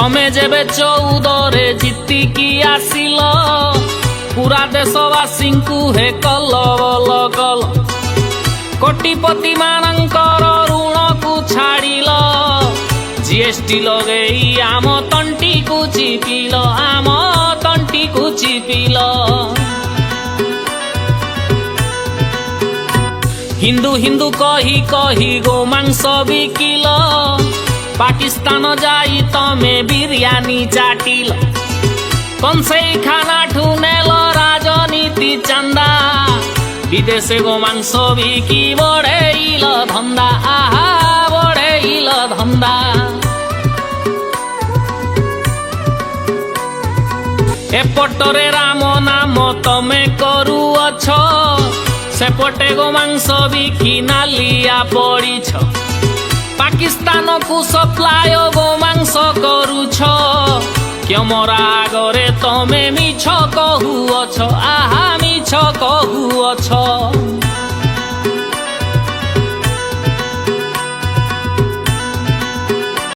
तमे जेबे 14 जितिकी आसिल पूरा देशवासी हे कल बल कल कोटिपति मानकर ऋण को छाड़िल जीएसटी लगेई आम तंटी को चिपिल आम तंटी को चिपिल हिंदू हिंदू कही कही गोमांस बिकिल पाकिस्तान जाई तमे बिरियानी चाटिल कंसेई खाना ठुनेल राजनीति चंदा विदेशे गोमांस बिकी बढ़ेइल धंदा आहा बढ़ेइल धंदा एपटरे राम नाम तमे करूअछ सेपटे गोमांस बिकी नालिया पड़ीछ पाकिस्तान को सप्लाय गोमांस करूछ क्यमरा आगरे तमे मिछ कहुअछ आहा मिछ कहुअछ।